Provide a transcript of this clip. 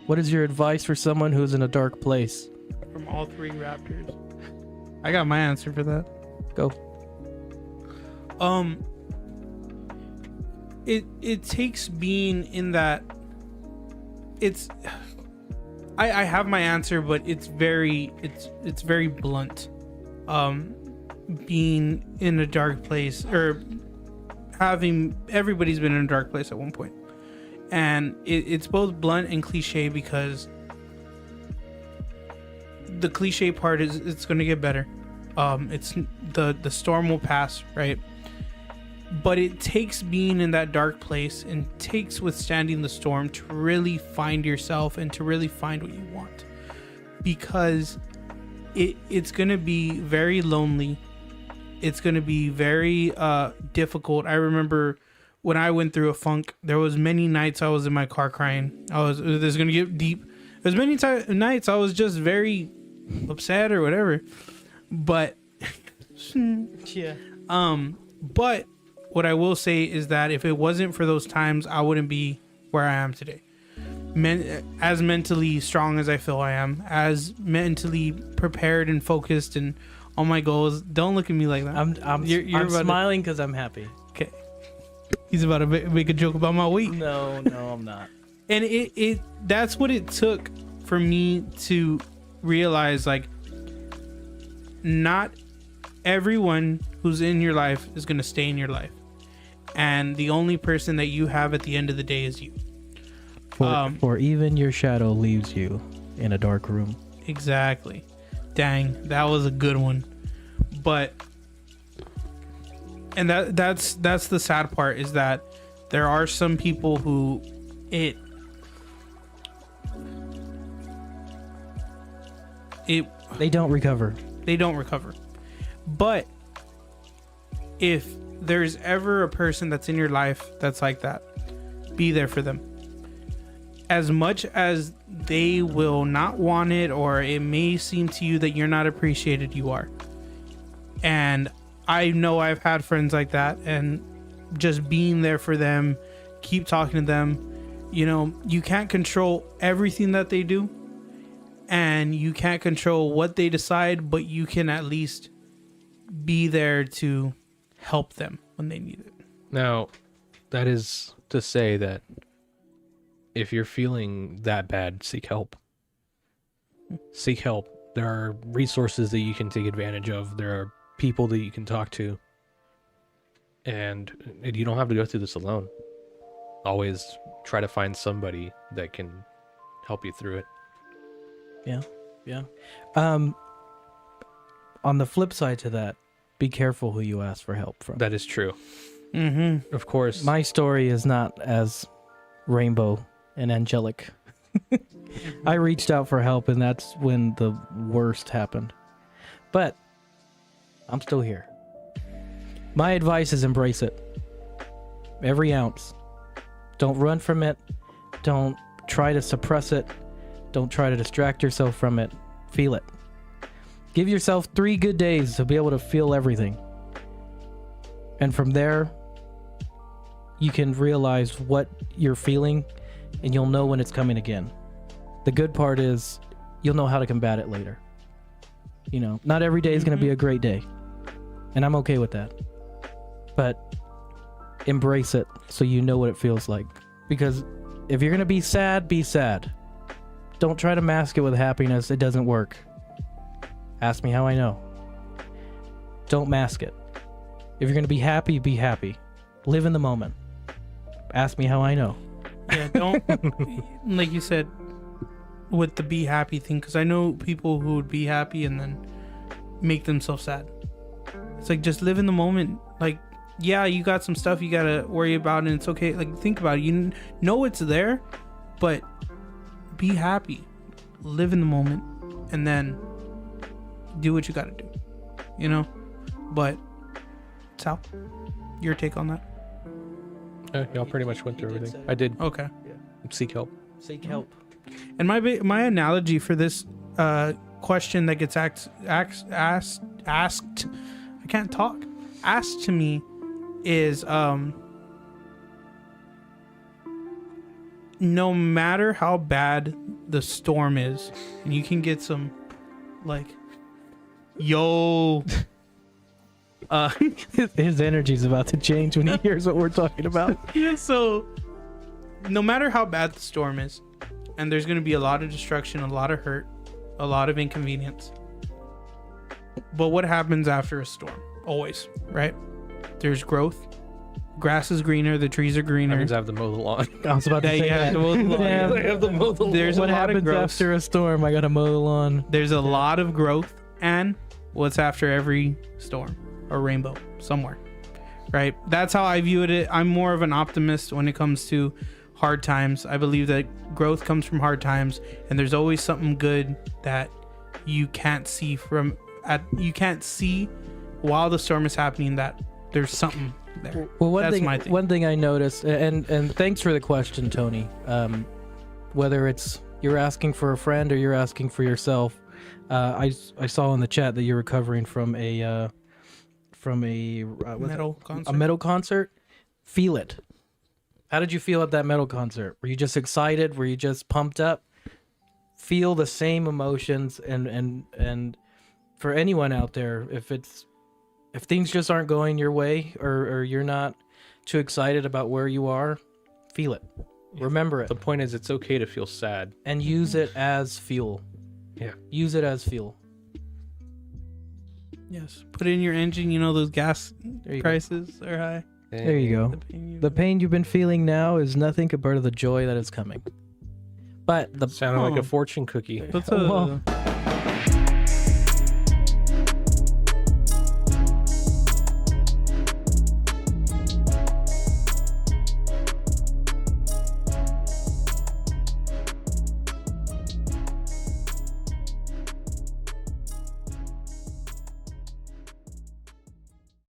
What is your advice for someone who's in a dark place? From all three raptors. I got my answer for that. Go. It takes being in that. It's. I have my answer, but it's very blunt. Being in a dark place, or having, everybody's been in a dark place at one point, and it's both blunt and cliche, because the cliche part is it's going to get better. It's the storm will pass, right? But it takes being in that dark place and takes withstanding the storm to really find yourself and to really find what you want, because it's going to be very lonely. It's going to be very difficult. I remember when I went through a funk, there was many nights I was in my car crying. This is going to get deep. There's many nights I was just very upset or whatever. But Yeah. but what I will say is that if it wasn't for those times, I wouldn't be where I am today. As mentally strong as I feel I am, as mentally prepared and focused and on my goals. Don't look at me like that. I'm smiling because I'm happy. Okay. He's about to make a joke about my weight. No, I'm not. And that's what it took for me to realize, like, not everyone who's in your life is going to stay in your life. And the only person that you have at the end of the day is you. For even your shadow leaves you in a dark room. Exactly. Dang, that was a good one. But and that's the sad part, is that there are some people who they don't recover. They don't recover. But if there's ever a person that's in your life that's like that, be there for them. As much as they will not want it, or it may seem to you that you're not appreciated, you are. And I know I've had friends like that, and just being there for them, keep talking to them. You know, you can't control everything that they do, and you can't control what they decide, but you can at least be there to help them when they need it. Now, that is to say that if you're feeling that bad, seek help. Seek help. There are resources that you can take advantage of. There are people that you can talk to. And you don't have to go through this alone. Always try to find somebody that can help you through it. Yeah. On the flip side to that, be careful who you ask for help from. That is true. Mm-hmm. Of course. My story is not as rainbow and angelic. I reached out for help, and that's when the worst happened. But I'm still here. My advice is embrace it. Every ounce. Don't run from it. Don't try to suppress it. Don't try to distract yourself from it. Feel it. Give yourself 3 good days to be able to feel everything. And from there, you can realize what you're feeling, and you'll know when it's coming again. The good part is you'll know how to combat it later. You know, not every day is going to be a great day. And I'm okay with that. But embrace it so you know what it feels like. Because if you're going to be sad, be sad. Don't try to mask it with happiness. It doesn't work. Ask me how I know. Don't mask it. If you're going to be happy, be happy. Live in the moment. Ask me how I know. Yeah, don't, like you said, with the be happy thing, because I know people who would be happy and then make themselves sad. It's like, just live in the moment. Like, yeah, you got some stuff you got to worry about, and it's okay. Like, think about it. You know it's there, but be happy. Live in the moment, and then do what you got to do. You know? But, Sal, your take on that? Y'all pretty much went through everything. I did. Okay. Seek help. Seek help. And my analogy for this question that gets asked, I can't talk, asked to me is no matter how bad the storm is, and you can get some, like, yo, His energy's about to change when he hears what we're talking about. yeah, so no matter how bad the storm is, and there's going to be a lot of destruction, a lot of hurt, a lot of inconvenience. But what happens after a storm? Always, right? There's growth. Grass is greener, the trees are That greener. means I have to mow the lawn. I was about to say Yeah, that. mow the lawn. Damn. I have to mow the lawn. There's What a lot of happens growth. after a storm? I gotta mow the lawn. There's a lot of growth, and what's after every storm or rainbow somewhere, right? That's how I view it. I'm more of an optimist when it comes to hard times. I believe that growth comes from hard times, and there's always something good that you can't see while the storm is happening, that there's something there. Well, That's my thing. one thing I noticed, and thanks for the question, Tony. Whether it's you're asking for a friend or you're asking for yourself, I saw in the chat that you're recovering from a Metal concert. a metal concert. Feel it. How did you feel at that metal concert? Were you just excited? Were you just pumped up? Feel the same emotions, and for anyone out there, if things just aren't going your way, or you're not too excited about where you are, feel it. Remember it The point is, it's okay to feel sad. and use it as fuel. Yeah. Use it as fuel. Yes. Put it in your engine. You know those gas There you go. prices are high. There you go. The pain you've been feeling now is nothing compared to the joy that is coming. But the Sounded like Oh. a fortune cookie. That's Well,